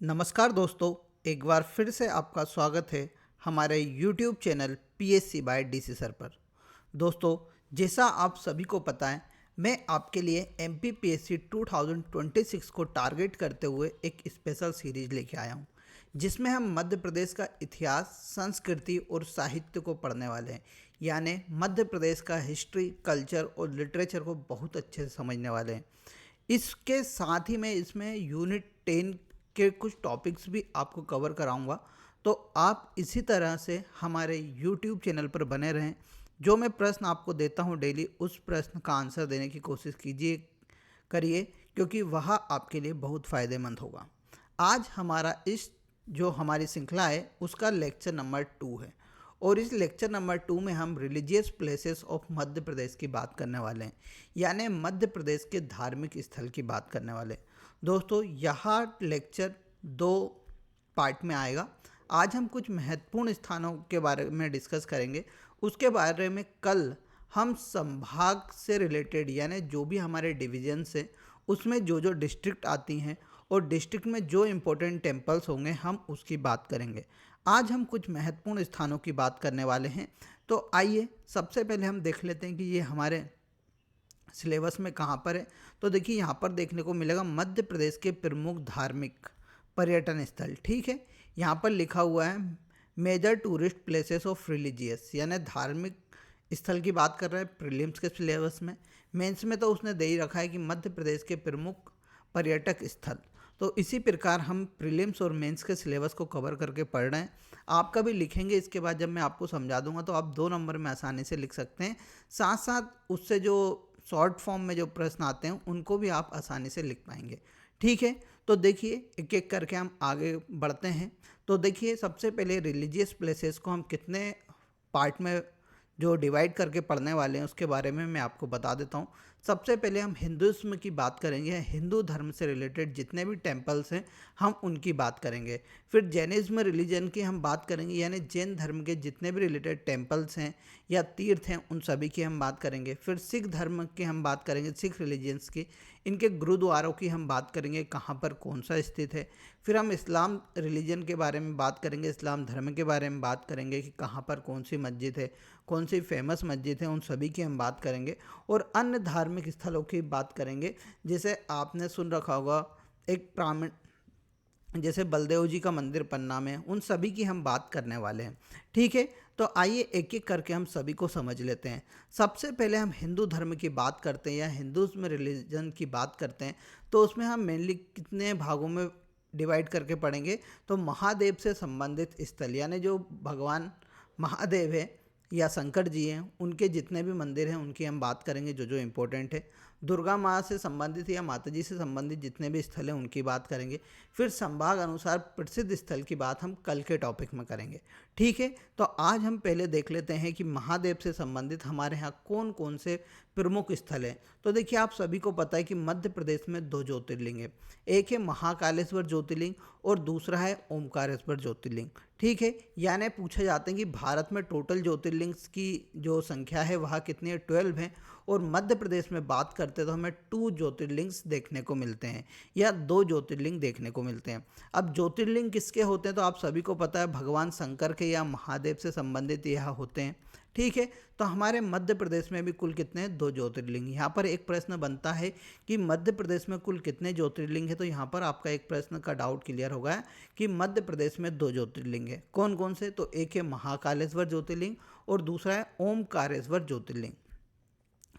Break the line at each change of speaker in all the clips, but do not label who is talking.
नमस्कार दोस्तों, एक बार फिर से आपका स्वागत है हमारे YouTube channel PSC by DC sir पर। दोस्तों, जैसा आप सभी को पता है, मैं आपके लिए MPPSC 2026 को टारगेट करते हुए एक स्पेशल सीरीज लेके आया हूँ, जिसमें हम मध्य प्रदेश का इतिहास, संस्कृति और साहित्य को पढ़ने वाले हैं। यानी मध्य प्रदेश का हिस्ट्री, कल्चर और लिटरेचर को बहुत अच्छे से समझने वाले हैं। इसके साथ ही मैं इसमें यूनिट 10 के कुछ टॉपिक्स भी आपको कवर कराऊंगा, तो आप इसी तरह से हमारे यूट्यूब चैनल पर बने रहें। जो मैं प्रश्न आपको देता हूं डेली, उस प्रश्न का आंसर देने की कोशिश करिए, क्योंकि वह आपके लिए बहुत फ़ायदेमंद होगा। आज जो हमारी श्रृंखला है उसका लेक्चर नंबर 2 है, और इस लेक्चर नंबर 2 में हम religious places of Madhya Pradesh की बात करने वाले हैं, यानी मध्य प्रदेश के धार्मिक स्थल की बात करने वाले हैं। दोस्तों, यह लेक्चर 2 पार्ट में आएगा। आज हम कुछ महत्वपूर्ण स्थानों के बारे में डिस्कस करेंगे। उसके बारे में कल हम संभाग से रिलेटेड, यानी जो भी हमारे डिविजन्स हैं उसमें जो जो डिस्ट्रिक्ट आती हैं और डिस्ट्रिक्ट में जो इम्पोर्टेंट टेम्पल्स होंगे हम उसकी बात करेंगे। आज हम कुछ महत्वपूर्ण स्थानों की बात करने वाले हैं। तो आइए सबसे पहले हम देख लेते हैं कि ये हमारे सिलेबस में कहाँ पर है। तो देखिए, यहाँ पर देखने को मिलेगा मध्य प्रदेश के प्रमुख धार्मिक पर्यटन स्थल। ठीक है, यहाँ पर लिखा हुआ है major tourist places of religious, यानी धार्मिक स्थल की बात कर रहे हैं प्रीलिम्स के सिलेबस में। मेंस में तो उसने दे ही रखा है कि मध्य प्रदेश के प्रमुख पर्यटक स्थल। तो इसी प्रकार हम प्रीलिम्स और मेंस के सिलेबस को कवर करके पढ़ रहे हैं। आपका भी लिखेंगे, इसके बाद जब मैं आपको समझा दूंगा तो आप 2 नंबर में आसानी से लिख सकते हैं। साथ साथ उससे जो शॉर्ट फॉर्म में जो प्रश्न आते हैं उनको भी आप आसानी से लिख पाएंगे। ठीक है, तो देखिए एक एक करके हम आगे बढ़ते हैं। तो देखिए, सबसे पहले रिलीजियस प्लेसेस को हम कितने पार्ट में जो डिवाइड करके पढ़ने वाले हैं उसके बारे में मैं आपको बता देता हूँ। सबसे पहले हम हिंदुइज्म की बात करेंगे, हिंदू धर्म से रिलेटेड जितने भी टेम्पल्स हैं हम उनकी बात करेंगे। फिर जैनिज्म रिलीजन की हम बात करेंगे, यानी जैन धर्म के जितने भी रिलेटेड टेम्पल्स हैं या तीर्थ हैं उन सभी की हम बात करेंगे। फिर सिख धर्म की हम बात करेंगे, सिख रिलीजन्स की, इनके गुरुद्वारों की हम बात करेंगे कहाँ पर कौन सा स्थित है। फिर हम इस्लाम रिलीजन के बारे में बात करेंगे, इस्लाम धर्म के बारे में बात करेंगे कि कहाँ पर कौन सी मस्जिद है, कौन सी फेमस मस्जिद है, उन सभी की हम बात करेंगे। और अन्य धार्मिक स्थलों की बात करेंगे, जैसे आपने सुन रखा होगा एक ब्राह्मण, जैसे बलदेव जी का मंदिर पन्ना में, उन सभी की हम बात करने वाले हैं। ठीक है, तो आइए एक एक करके हम सभी को समझ लेते हैं। सबसे पहले हम हिंदू धर्म की बात करते हैं या हिंदुज़्म रिलीजन की बात करते हैं, तो उसमें हम मेनली कितने भागों में डिवाइड करके पढ़ेंगे। तो महादेव से संबंधित स्थल, यानी जो भगवान महादेव है या शंकर जी हैं उनके जितने भी मंदिर हैं उनकी हम बात करेंगे, जो जो इम्पोर्टेंट है। दुर्गा माँ से संबंधित या माता जी से संबंधित जितने भी स्थल हैं उनकी बात करेंगे। फिर संभाग अनुसार प्रसिद्ध स्थल की बात हम कल के टॉपिक में करेंगे। ठीक है, तो आज हम पहले देख लेते हैं कि महादेव से संबंधित हमारे यहाँ कौन कौन से प्रमुख स्थल हैं। तो देखिए, आप सभी को पता है कि मध्य प्रदेश में 2 ज्योतिर्लिंग है, एक है महाकालेश्वर ज्योतिर्लिंग और दूसरा है ओमकारेश्वर ज्योतिर्लिंग। ठीक है, यानी पूछे जाते हैं कि भारत में टोटल ज्योतिर्लिंग्स की जो संख्या है वह कितनी है, 12 है। और मध्य प्रदेश में बात करते तो हमें 2 ज्योतिर्लिंग्स देखने को मिलते हैं या 2 ज्योतिर्लिंग देखने को मिलते हैं। अब ज्योतिर्लिंग किसके होते हैं, तो आप सभी को पता है भगवान शंकर के या महादेव से संबंधित यह होते हैं। ठीक है, तो हमारे मध्य प्रदेश में भी कुल कितने हैं, 2 ज्योतिर्लिंग। यहाँ पर एक प्रश्न बनता है कि मध्य प्रदेश में कुल कितने ज्योतिर्लिंग है, तो यहाँ पर आपका एक प्रश्न का डाउट क्लियर होगा कि मध्य प्रदेश में 2 ज्योतिर्लिंग है। कौन कौन से, तो एक है महाकालेश्वर ज्योतिर्लिंग और दूसरा है ओमकारेश्वर ज्योतिर्लिंग।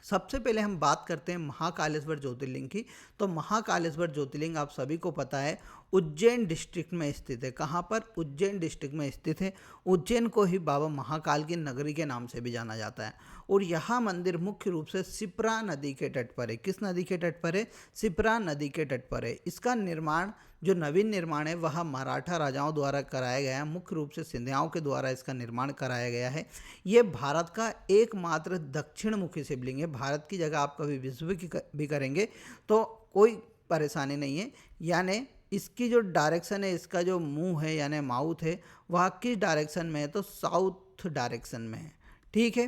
सबसे पहले हम बात करते हैं महाकालेश्वर ज्योतिर्लिंग की। तो महाकालेश्वर ज्योतिर्लिंग आप सभी को पता है उज्जैन डिस्ट्रिक्ट में स्थित है। कहाँ पर, उज्जैन डिस्ट्रिक्ट में स्थित है। उज्जैन को ही बाबा महाकाल की नगरी के नाम से भी जाना जाता है। और यह मंदिर मुख्य रूप से शिप्रा नदी के तट पर है। किस नदी के तट पर है, शिप्रा नदी के तट पर है। इसका निर्माण, जो नवीन निर्माण है, वह मराठा राजाओं द्वारा कराया गया है। मुख्य रूप से सिंधियाओं के द्वारा इसका निर्माण कराया गया है। ये भारत का एकमात्र दक्षिण मुखी शिवलिंग है। भारत की जगह आप कभी विश्व की भी करेंगे तो कोई परेशानी नहीं है। यानी इसकी जो डायरेक्शन है, इसका जो मुंह है यानी माउथ है, वह किस डायरेक्शन में है, तो साउथ डायरेक्शन में है। ठीक है,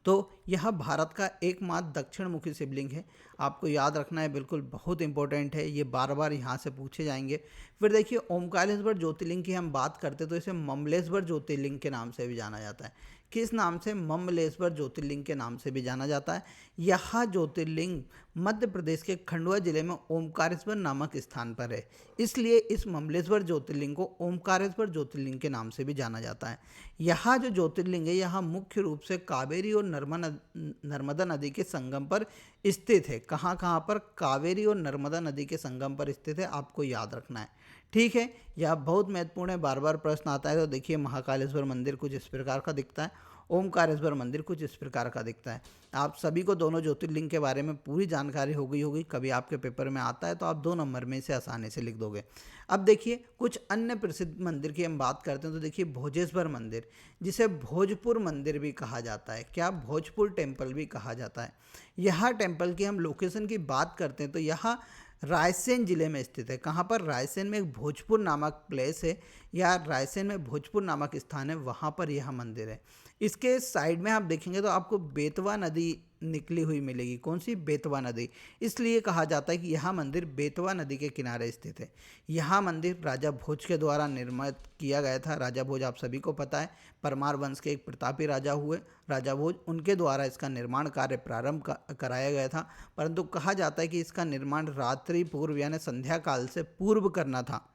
तो यह भारत का एकमात्र दक्षिण मुखी शिवलिंग है। आपको याद रखना है, बिल्कुल बहुत इंपॉर्टेंट है, ये बार बार यहाँ से पूछे जाएंगे। फिर देखिए ओमकारेश्वर ज्योतिर्लिंग की हम बात करते तो इसे ममलेश्वर ज्योतिर्लिंग के नाम से भी जाना जाता है। किस नाम से? ममलेश्वर ज्योतिर्लिंग के नाम से भी जाना जाता है। यह ज्योतिर्लिंग मध्य प्रदेश के खंडवा जिले में ओमकारेश्वर नामक स्थान पर है, इसलिए इस ममलेश्वर ज्योतिर्लिंग को ओमकारेश्वर ज्योतिर्लिंग के नाम से भी जाना जाता है। यहाँ जो ज्योतिर्लिंग है यहाँ मुख्य रूप से कावेरी और नर्मदा नदी के संगम पर स्थित है। कहाँ कहाँ पर? कावेरी और नर्मदा नदी के संगम पर स्थित है, आपको याद रखना है। ठीक है, यह बहुत महत्वपूर्ण है, बार बार प्रश्न आता है। तो देखिए महाकालेश्वर मंदिर कुछ इस प्रकार का दिखता है, ओमकारेश्वर मंदिर कुछ इस प्रकार का दिखता है। आप सभी को दोनों ज्योतिर्लिंग के बारे में पूरी जानकारी हो गई होगी, कभी आपके पेपर में आता है तो आप 2 नंबर में से आसानी से लिख दोगे। अब देखिए कुछ अन्य प्रसिद्ध मंदिर की हम बात करते हैं तो देखिए भोजेश्वर मंदिर, जिसे भोजपुर मंदिर भी कहा जाता है। क्या? भोजपुर टेम्पल भी कहा जाता है। यह टेम्पल की हम लोकेशन की बात करते हैं तो यह रायसेन जिले में स्थित है। कहाँ पर? रायसेन में एक भोजपुर नामक प्लेस है, या रायसेन में भोजपुर नामक स्थान है, वहाँ पर यह मंदिर है। इसके साइड में आप देखेंगे तो आपको बेतवा नदी निकली हुई मिलेगी। कौन सी? बेतवा नदी। इसलिए कहा जाता है कि यह मंदिर बेतवा नदी के किनारे स्थित है। यह मंदिर राजा भोज के द्वारा निर्मित किया गया था। राजा भोज आप सभी को पता है, परमार वंश के एक प्रतापी राजा हुए राजा भोज, उनके द्वारा इसका निर्माण कार्य प्रारंभ कराया गया था। परंतु कहा जाता है कि इसका निर्माण रात्रि पूर्व यानी संध्या काल से पूर्व करना था,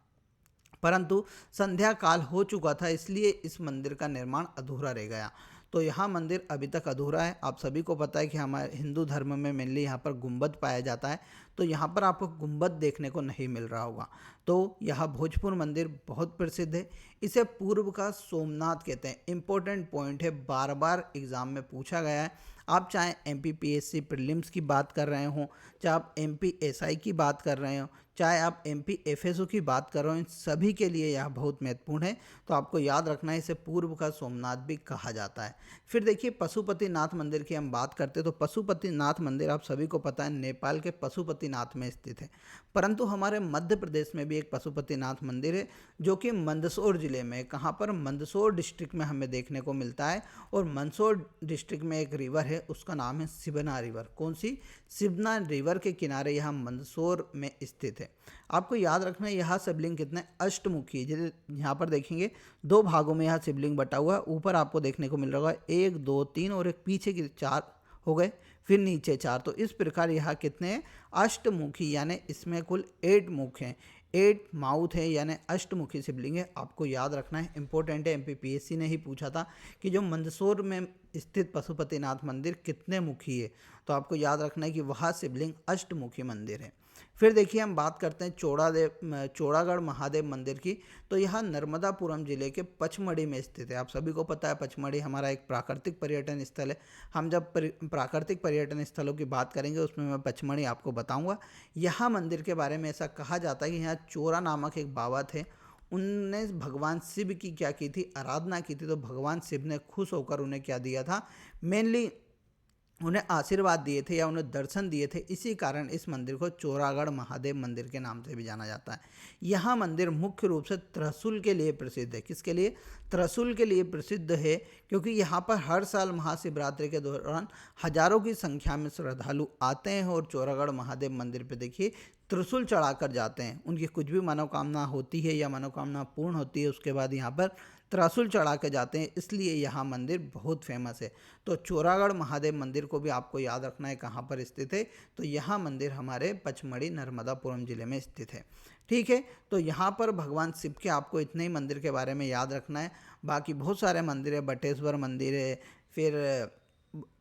परंतु संध्या काल हो चुका था, इसलिए इस मंदिर का निर्माण अधूरा रह गया। तो यह मंदिर अभी तक अधूरा है। आप सभी को पता है कि हमारे हिंदू धर्म में मेनली यहाँ पर गुंबद पाया जाता है, तो यहाँ पर आपको गुंबद देखने को नहीं मिल रहा होगा। तो यह भोजपुर मंदिर बहुत प्रसिद्ध है। इसे पूर्व का सोमनाथ कहते हैं। इंपॉर्टेंट पॉइंट है, बार बार एग्जाम में पूछा गया है। आप चाहे MPPSC प्रीलिम्स की बात कर रहे हो, चाहे आप MPSI की बात कर रहे हो, चाहे आप MPFSO की बात कर रहे हो, इन सभी के लिए यह बहुत महत्वपूर्ण है। तो आपको याद रखना है, इसे पूर्व का सोमनाथ भी कहा जाता है। फिर देखिए पशुपतिनाथ मंदिर की हम बात करते हैं तो पशुपतिनाथ मंदिर आप सभी को पता है नेपाल के पशुपतिनाथ में स्थित है। परंतु हमारे मध्य प्रदेश में भी एक पशुपतिनाथ मंदिर है जो कि मंदसौर जिले में। कहाँ पर? मंदसौर डिस्ट्रिक्ट में हमें देखने को मिलता है। और मंदसौर डिस्ट्रिक्ट में एक रिवर है, उसका नाम है सिबना रिवर। कौन सी? सिबना रिवर के किनारे यह मंदसौर में स्थित है। आपको याद रखना है यह शिवलिंग कितने अष्टमुखी है। जैसे यहाँ पर देखेंगे 2 भागों में यह शिवलिंग बटा हुआ है। ऊपर आपको देखने को मिल रहा होगा 1 2 3 और एक पीछे के 4 हो गए, फिर नीचे 4। तो इस प्रकार यह कितने हैं? अष्टमुखी, यानी इसमें कुल 8 मुख हैं, 8 माउथ है, यानी अष्टमुखी शिवलिंग है। आपको याद रखना है, इंपॉर्टेंट है। MPPSC ने ही पूछा था कि जो मंदसौर में स्थित पशुपतिनाथ मंदिर कितने मुखी है, तो आपको याद रखना है कि वह शिवलिंग अष्टमुखी मंदिर है। फिर देखिए हम बात करते हैं चौड़ागढ़ महादेव मंदिर की। तो यह नर्मदापुरम जिले के पचमढ़ी में स्थित है। आप सभी को पता है पचमढ़ी हमारा एक प्राकृतिक पर्यटन स्थल है। हम जब प्राकृतिक पर्यटन स्थलों की बात करेंगे उसमें मैं पचमढ़ी आपको बताऊंगा। यहाँ मंदिर के बारे में ऐसा कहा जाता है कि यहाँ चोरा नामक एक बाबा थे, उनने भगवान शिव की क्या की थी? आराधना की थी। तो भगवान शिव ने खुश होकर उन्हें क्या दिया था? मेनली उन्हें आशीर्वाद दिए थे या उन्हें दर्शन दिए थे। इसी कारण इस मंदिर को चौरागढ़ महादेव मंदिर के नाम से भी जाना जाता है। यह मंदिर मुख्य रूप से त्रिशूल के लिए प्रसिद्ध है। किसके लिए? त्रिशूल के लिए प्रसिद्ध है, क्योंकि यहाँ पर हर साल महाशिवरात्रि के दौरान हजारों की संख्या में श्रद्धालु आते हैं और चौरागढ़ महादेव मंदिर पर देखिए त्रिशूल चढ़ाकर जाते हैं। उनकी कुछ भी मनोकामना होती है या मनोकामना पूर्ण होती है, उसके बाद यहाँ पर त्रिशूल चढ़ा के जाते हैं, इसलिए यहाँ मंदिर बहुत फेमस है। तो चौरागढ़ महादेव मंदिर को भी आपको याद रखना है कहाँ पर स्थित है। तो यह मंदिर हमारे पचमढ़ी नर्मदापुरम जिले में स्थित है। ठीक है, तो यहाँ पर भगवान शिव के आपको इतने ही मंदिर के बारे में याद रखना है। बाकी बहुत सारे मंदिर है, बटेश्वर मंदिर है, फिर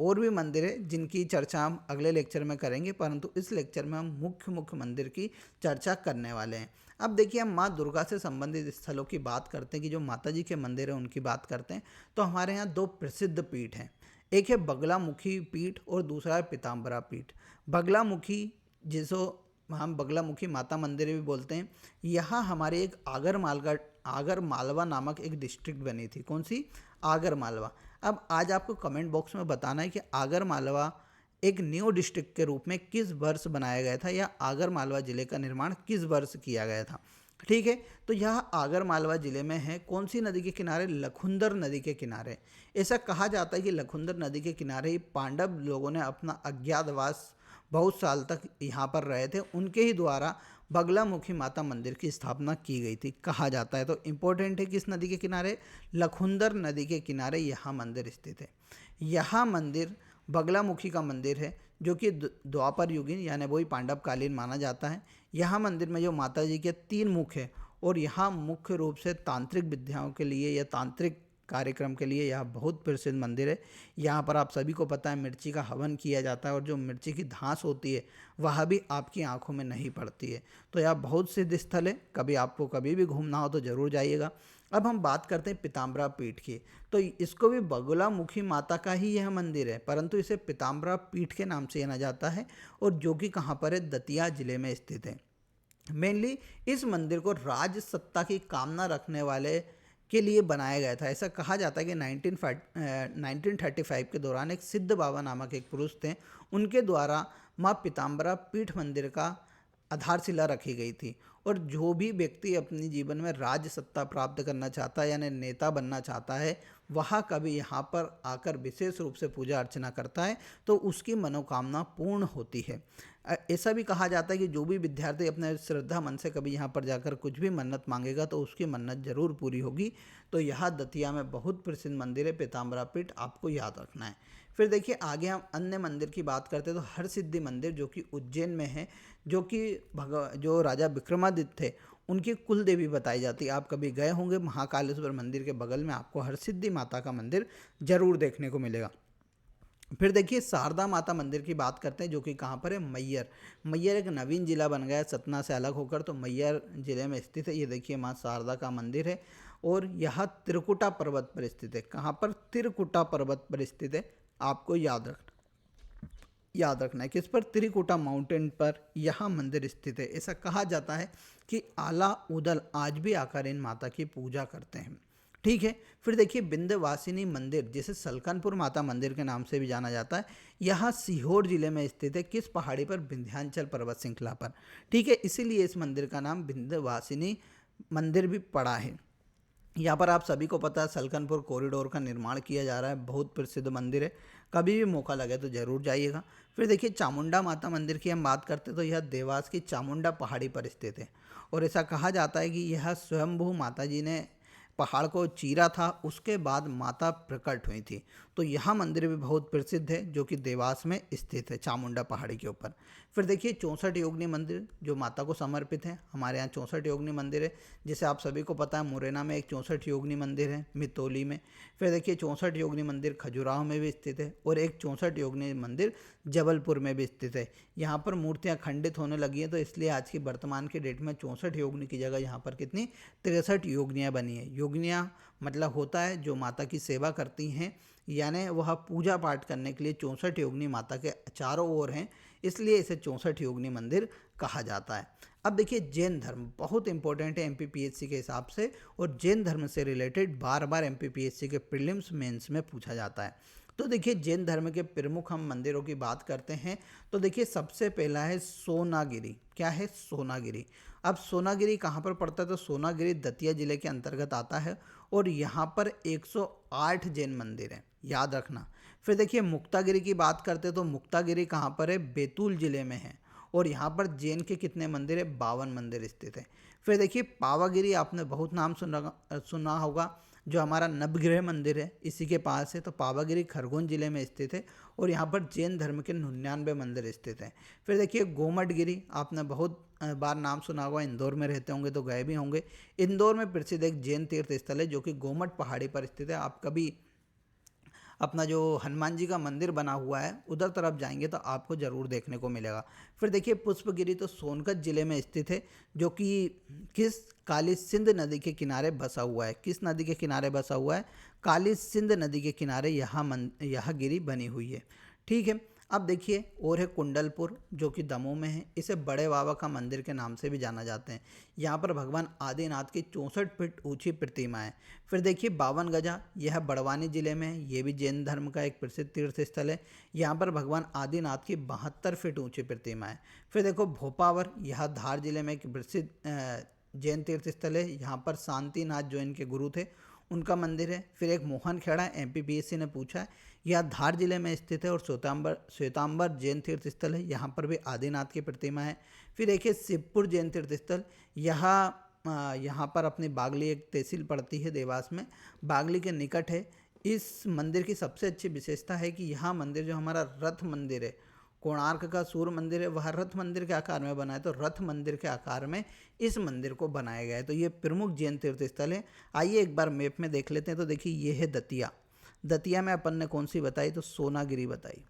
और भी मंदिर है जिनकी चर्चा हम अगले लेक्चर में करेंगे, परंतु इस लेक्चर में हम मुख्य मंदिर की चर्चा करने वाले हैं। अब देखिए हम माँ दुर्गा से संबंधित स्थलों की बात करते हैं कि जो माता जी के मंदिर हैं उनकी बात करते हैं। तो हमारे यहाँ 2 प्रसिद्ध पीठ हैं, एक है बगलामुखी पीठ और दूसरा है पीताम्बरा पीठ। बगलामुखी जिसको हम बगलामुखी माता मंदिर भी बोलते हैं, यहाँ हमारे एक आगर मालवा नामक एक डिस्ट्रिक्ट बनी थी। कौन सी? आगर मालवा। अब आज आपको कमेंट बॉक्स में बताना है कि आगर मालवा एक न्यू डिस्ट्रिक्ट के रूप में किस वर्ष बनाया गया था, या आगर मालवा जिले का निर्माण किस वर्ष किया गया था। ठीक है। तो यह आगर मालवा जिले में है। कौन सी नदी के किनारे? लखुंदर नदी के किनारे। ऐसा कहा जाता है कि लखुंदर नदी के किनारे ही पांडव लोगों ने अपना अज्ञातवास बहुत साल तक यहाँ पर रहे थे, उनके ही द्वारा बगलामुखी माता मंदिर की स्थापना की गई थी कहा जाता है। तो इम्पोर्टेंट है, किस नदी के किनारे? लखुंदर नदी के किनारे यहाँ मंदिर स्थित है। यह मंदिर बगलामुखी का मंदिर है, जो कि द्वापर युगीन यानी वही पांडव कालीन माना जाता है। यहाँ मंदिर में जो माता जी के 3 मुख हैं, और यहाँ मुख्य रूप से तांत्रिक विद्याओं के लिए या तांत्रिक कार्यक्रम के लिए यह बहुत प्रसिद्ध मंदिर है। यहाँ पर आप सभी को पता है मिर्ची का हवन किया जाता है, और जो मिर्ची की धांस होती है वह भी आपकी आंखों में नहीं पड़ती है। तो यह बहुत सिद्ध स्थल है, कभी आपको कभी भी घूमना हो तो ज़रूर जाइएगा। अब हम बात करते हैं पीताम्बरा पीठ की। तो इसको भी बगलामुखी माता का ही यह मंदिर है, परंतु इसे पीताम्बरा पीठ के नाम से जाना जाता है, और जो कि कहाँ पर है? दतिया जिले में स्थित है। मेनली इस मंदिर को राज सत्ता की कामना रखने वाले के लिए बनाया गया था। ऐसा कहा जाता है कि 1935 के दौरान एक सिद्ध बाबा नामक एक पुरुष थे, उनके द्वारा माँ पीताम्बरा पीठ मंदिर का आधारशिला रखी गई थी। और जो भी व्यक्ति अपने जीवन में राज सत्ता प्राप्त करना चाहता है यानी नेता बनना चाहता है, वह कभी यहाँ पर आकर विशेष रूप से पूजा अर्चना करता है तो उसकी मनोकामना पूर्ण होती है। ऐसा भी कहा जाता है कि जो भी विद्यार्थी अपने श्रद्धा मन से कभी यहाँ पर जाकर कुछ भी मन्नत मांगेगा तो उसकी मन्नत जरूर पूरी होगी। तो यह दतिया में बहुत प्रसिद्ध मंदिर है पीताम्बरा पीठ, आपको याद रखना है। फिर देखिए आगे हम अन्य मंदिर की बात करते हैं तो हरसिद्धि मंदिर, जो कि उज्जैन में है, जो कि जो राजा विक्रमादित्य थे उनकी कुल देवी बताई जाती है। आप कभी गए होंगे महाकालेश्वर मंदिर के बगल में आपको हरसिद्धि माता का मंदिर जरूर देखने को मिलेगा। फिर देखिए शारदा माता मंदिर की बात करते हैं, जो कि कहाँ पर है? मैयर। मैयर एक नवीन जिला बन गया है सतना से अलग होकर, तो मैयर जिले में स्थित है। ये देखिए माँ शारदा का मंदिर है, और यह त्रिकुटा पर्वत पर स्थित है। कहाँ पर? त्रिकुटा पर्वत पर स्थित है। आपको याद रखना है किस पर? त्रिकुटा माउंटेन पर यह मंदिर स्थित है। ऐसा कहा जाता है कि आला उदल आज भी आकर इन माता की पूजा करते हैं। ठीक है। फिर देखिए विंध्यवासिनी मंदिर, जिसे सलकनपुर माता मंदिर के नाम से भी जाना जाता है, यह सीहोर जिले में स्थित है। किस पहाड़ी पर? विंध्याचल पर्वत श्रृंखला पर। ठीक है, इसीलिए इस मंदिर का नाम विंध्यवासिनी मंदिर भी पड़ा है। यहाँ पर आप सभी को पता है सलकनपुर कॉरिडोर का निर्माण किया जा रहा है, बहुत प्रसिद्ध मंदिर है, कभी भी मौका लगे तो ज़रूर जाइएगा। फिर देखिए चामुंडा माता मंदिर की हम बात करते हैं तो यह देवास की चामुंडा पहाड़ी पर स्थित है, और ऐसा कहा जाता है कि यह स्वयंभू माता जी ने पहाड़ को चीरा था, उसके बाद माता प्रकट हुई थी। तो यह मंदिर भी बहुत प्रसिद्ध है, जो कि देवास में स्थित है चामुंडा पहाड़ी के ऊपर। फिर देखिए 64 योगिनी मंदिर, जो माता को समर्पित है। हमारे यहाँ 64 योगिनी मंदिर है, जिसे आप सभी को पता है मुरैना में एक 64 योगिनी मंदिर है, मितौली में। फिर देखिए 64 योगिनी मंदिर खजुराहो में भी स्थित है, और एक 64 योगिनी मंदिर जबलपुर में भी स्थित है। यहाँ पर मूर्तियाँ खंडित होने लगी हैं, तो इसलिए आज की वर्तमान की डेट में 64 योगिनी की जगह यहाँ पर कितनी 63 योगिनियाँ बनी है। योगिनियाँ मतलब होता है जो माता की सेवा करती हैं, यानी वह पूजा पाठ करने के लिए 64 योगिनी माता के चारों ओर हैं, इसलिए इसे 64 योगिनी मंदिर कहा जाता है। अब देखिए जैन धर्म बहुत इंपॉर्टेंट है एमपीपीएससी के हिसाब से, और जैन धर्म से रिलेटेड बार बार एमपीपीएससी के प्रीलिम्स मेंस में पूछा जाता है। तो देखिए जैन धर्म के प्रमुख हम मंदिरों की बात करते हैं, तो देखिए सबसे पहला है सोनागिरी। क्या है? सोनागिरी। अब सोनागिरी कहाँ पर पड़ता है? तो सोनागिरी दतिया जिले के अंतर्गत आता है, और यहाँ पर 108 जैन मंदिर हैं, याद रखना। फिर देखिए मुक्तागिरी की बात करते हैं तो मुक्तागिरी कहाँ पर है? बैतूल जिले में है, और यहाँ पर जैन के कितने मंदिर है? 52 मंदिर स्थित है। फिर देखिए पावागिरी, आपने बहुत नाम सुना होगा, जो हमारा नवग्रह मंदिर है इसी के पास है। तो पावागिरी खरगोन जिले में स्थित है, और यहाँ पर जैन धर्म के 99 मंदिर स्थित हैं। फिर देखिए गोमटगिरी, आपने बहुत बार नाम सुना होगा, इंदौर में रहते होंगे तो गए भी होंगे। इंदौर में प्रसिद्ध एक जैन तीर्थ स्थल है, जो कि गोमट पहाड़ी पर स्थित है। आप कभी अपना जो हनुमान जी का मंदिर बना हुआ है उधर तरफ जाएंगे तो आपको ज़रूर देखने को मिलेगा। फिर देखिए पुष्पगिरी तो सोनकत जिले में स्थित है, जो कि किस? काली सिंध नदी के किनारे बसा हुआ है। किस नदी के किनारे बसा हुआ है? काली सिंध नदी के किनारे यह गिरी बनी हुई है। ठीक है। अब देखिए और है कुंडलपुर, जो कि दमोह में है। इसे बड़े बाबा का मंदिर के नाम से भी जाना जाते हैं। यहाँ पर भगवान आदिनाथ की 64 फीट ऊंची प्रतिमा है। फिर देखिए 52 गजा, यह बड़वानी जिले में है, ये भी जैन धर्म का एक प्रसिद्ध तीर्थ स्थल है। यहाँ पर भगवान आदिनाथ की 72 फीट ऊंची प्रतिमा है। फिर देखो भोपावर, यह धार जिले में एक प्रसिद्ध जैन तीर्थ स्थल है। यहाँ पर शांतिनाथ जो इनके गुरु थे उनका मंदिर है। फिर एक मोहन खेड़ा, MPPSC ने पूछा है, यह धार जिले में स्थित है और श्वेतांबर जैन तीर्थ स्थल है, यहाँ पर भी आदिनाथ की प्रतिमा है। फिर एक है शिवपुर जैन तीर्थ स्थल, यहाँ पर अपनी बागली एक तहसील पड़ती है देवास में, बागली के निकट है। इस मंदिर की सबसे अच्छी विशेषता है कि यह मंदिर जो हमारा रथ मंदिर है, कोणार्क का सूर्य मंदिर है, वह रथ मंदिर के आकार में बना है, तो रथ मंदिर के आकार में इस मंदिर को बनाया गया है। तो ये प्रमुख जैन तीर्थ स्थल है। आइए एक बार मैप में देख लेते हैं। तो देखिए ये है दतिया, दतिया में अपन ने कौन सी बताई, तो सोनागिरी बताई,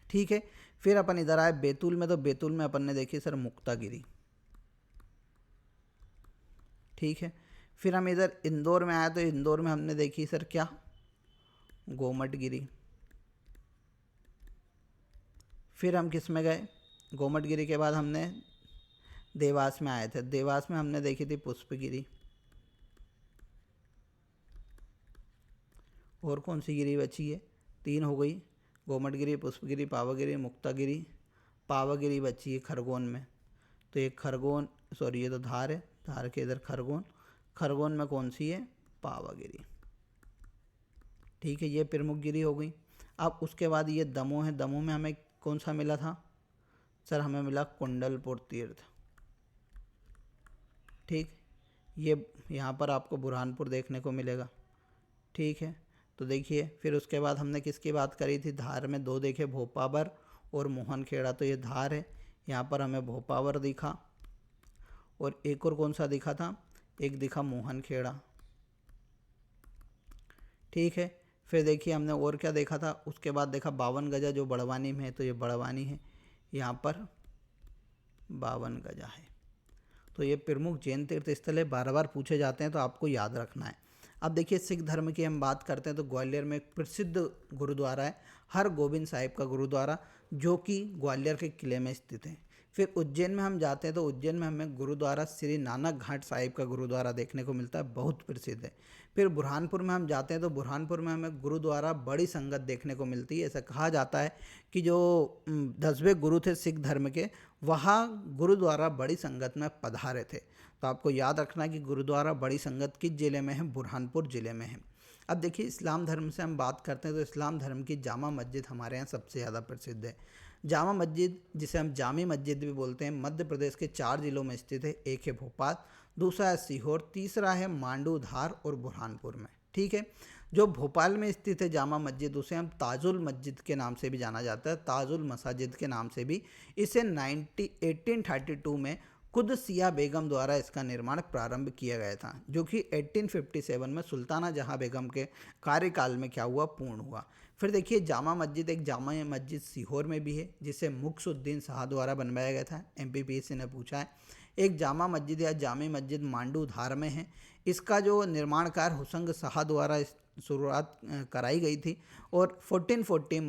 ठीक है। फिर अपन इधर आए बैतूल में, तो बैतूल में अपन ने देखी सर मुक्तागिरी, ठीक है। फिर हम इधर इंदौर में आए, तो इंदौर में हमने देखी सर क्या, गोमटगिरी। फिर हम किस में गए, गोमटगिरी के बाद हमने देवास में आए थे, देवास में हमने देखी थी पुष्पगिरी। और कौन सी गिरी बची है, 3 हो गई, गोमटगिरी, पुष्पगिरी, पावागिरी, मुक्तागिरी। पावागिरी बची है खरगोन में, तो ये खरगोन, सॉरी ये तो धार है, धार के इधर खरगोन, खरगोन में कौन सी है, पावागिरी, ठीक है। ये प्रमुख गिरी हो गई। अब उसके बाद ये दमोह है, दमोह में हमें कौन सा मिला था सर, हमें मिला कुंडलपुर तीर्थ, ठीक। ये यहाँ पर आपको बुरहानपुर देखने को मिलेगा, ठीक है। तो देखिए फिर उसके बाद हमने किसकी बात करी थी, धार में 2 देखे, भोपावर और मोहन खेड़ा, तो ये धार है, यहाँ पर हमें भोपावर दिखा, और एक और कौन सा दिखा था, एक दिखा मोहन खेड़ा, ठीक है। फिर देखिए हमने और क्या देखा था, उसके बाद देखा 52 गजा जो बड़वानी में है, तो ये बड़वानी है, यहाँ पर 52 गजा है। तो ये प्रमुख जैन तीर्थ स्थल है, बार बार पूछे जाते हैं तो आपको याद रखना है। अब देखिए सिख धर्म की हम बात करते हैं, तो ग्वालियर में एक प्रसिद्ध गुरुद्वारा है हरगोबिंद साहिब का गुरुद्वारा, जो कि ग्वालियर के किले में स्थित है। फिर उज्जैन में हम जाते हैं, तो उज्जैन में हमें गुरुद्वारा श्री नानक घाट साहिब का गुरुद्वारा देखने को मिलता है, बहुत प्रसिद्ध है। फिर बुरहानपुर में हम जाते हैं, तो बुरहानपुर में हमें गुरुद्वारा बड़ी संगत देखने को मिलती है। ऐसा कहा जाता है कि जो 10वें गुरु थे सिख धर्म के, वहाँ गुरुद्वारा बड़ी संगत में पधारे थे। तो आपको याद रखना है कि गुरुद्वारा बड़ी संगत किस ज़िले में है, बुरहानपुर ज़िले में है। अब देखिए इस्लाम धर्म से हम बात करते हैं, तो इस्लाम धर्म की जामा मस्जिद हमारे यहाँ सबसे ज़्यादा प्रसिद्ध है। जामा मस्जिद, जिसे हम जामी मस्जिद भी बोलते हैं, मध्य प्रदेश के 4 जिलों में स्थित है। एक है भोपाल, दूसरा है सीहोर, तीसरा है मांडू, धार और बुरहानपुर में, ठीक है। जो भोपाल में स्थित है जामा मस्जिद, उसे हम ताजुल मस्जिद के नाम से भी जाना जाता है, ताजुल मसाजिद के नाम से भी। इसे 1832 में खुद सिया बेगम द्वारा इसका निर्माण प्रारंभ किया गया था, जो कि 1857 में सुल्ताना जहां बेगम के कार्यकाल में क्या हुआ, पूर्ण हुआ। फिर देखिए जामा मस्जिद, एक जामा मस्जिद सीहोर में भी है, जिसे मुक्सुद्दीन शाह द्वारा बनवाया गया था, MPPSC ने पूछा है। एक जामा मस्जिद या जामी मस्जिद मांडू धार में है, इसका जो निर्माण कार्य हुसंग शाह द्वारा शुरुआत कराई गई थी, और 1440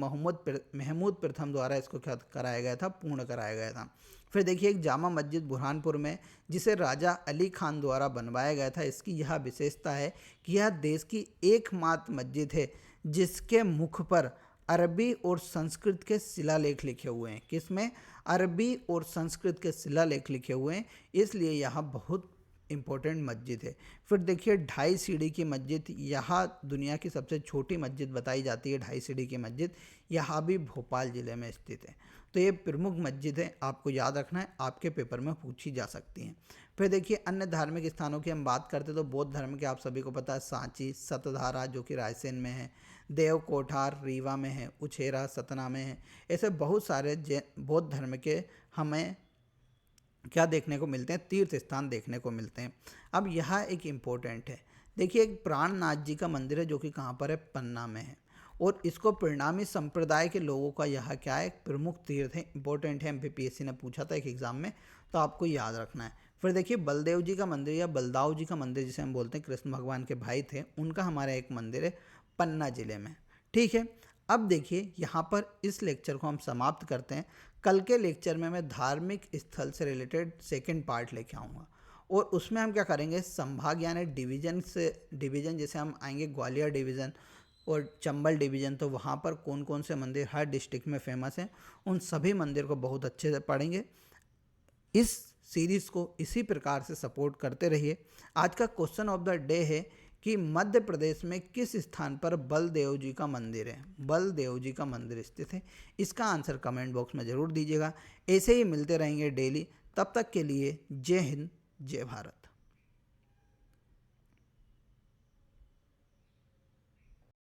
महमूद प्रथम द्वारा इसको क्या कराया गया था, पूर्ण कराया गया था। फिर देखिए एक जामा मस्जिद बुरहानपुर में, जिसे राजा अली खान द्वारा बनवाया गया था। इसकी यह विशेषता है कि यह देश की एकमात्र मस्जिद है जिसके मुख पर अरबी और संस्कृत के शिलालेख लिखे हुए हैं। किसमें, अरबी और संस्कृत के शिलालेख लिखे हुए हैं, इसलिए यह बहुत इम्पोर्टेंट मस्जिद है। फिर देखिए 2.5 सीढ़ी की मस्जिद, यहाँ दुनिया की सबसे छोटी मस्जिद बताई जाती है 2.5 सीढ़ी की मस्जिद, यहाँ भी भोपाल ज़िले में स्थित है। तो ये प्रमुख मस्जिद है, आपको याद रखना है, आपके पेपर में पूछी जा सकती हैं। फिर देखिए अन्य धार्मिक स्थानों की हम बात करते हैं, तो बौद्ध धर्म के आप सभी को पता है, सांची, सतधारा जो कि रायसेन में है, देव कोठार रीवा में है, उछेरा सतना में है। ऐसे बहुत सारे बौद्ध धर्म के हमें क्या देखने को मिलते हैं, तीर्थ स्थान देखने को मिलते हैं। अब यहाँ एक इम्पोर्टेंट है, देखिए एक प्राणनाथ जी का मंदिर है, जो कि कहाँ पर है, पन्ना में है, और इसको परिणामी संप्रदाय के लोगों का यह क्या है, एक प्रमुख तीर्थ है, इंपॉर्टेंट है। MPPSC ने पूछा था एक एग्जाम में, तो आपको याद रखना है। फिर देखिए बलदेव जी का मंदिर या बलदाव जी का मंदिर, जिसे हम बोलते हैं, कृष्ण भगवान के भाई थे, उनका हमारा एक मंदिर है पन्ना जिले में, ठीक है। अब देखिए यहाँ पर इस लेक्चर को हम समाप्त करते हैं। कल के लेक्चर में मैं धार्मिक स्थल से रिलेटेड सेकंड पार्ट लेके आऊँगा, और उसमें हम क्या करेंगे, संभाग यानी डिवीजन जैसे हम आएंगे ग्वालियर डिवीज़न और चंबल डिवीज़न, तो वहाँ पर कौन कौन से मंदिर हर डिस्ट्रिक्ट में फेमस हैं, उन सभी मंदिर को बहुत अच्छे से पढ़ेंगे। इस सीरीज़ को इसी प्रकार से सपोर्ट करते रहिए। आज का क्वेश्चन ऑफ द डे है कि मध्य प्रदेश में किस स्थान पर बलदेव जी का मंदिर है, बलदेव जी का मंदिर स्थित है। इसका आंसर कमेंट बॉक्स में ज़रूर दीजिएगा। ऐसे ही मिलते रहेंगे डेली। तब तक के लिए जय हिंद, जय भारत।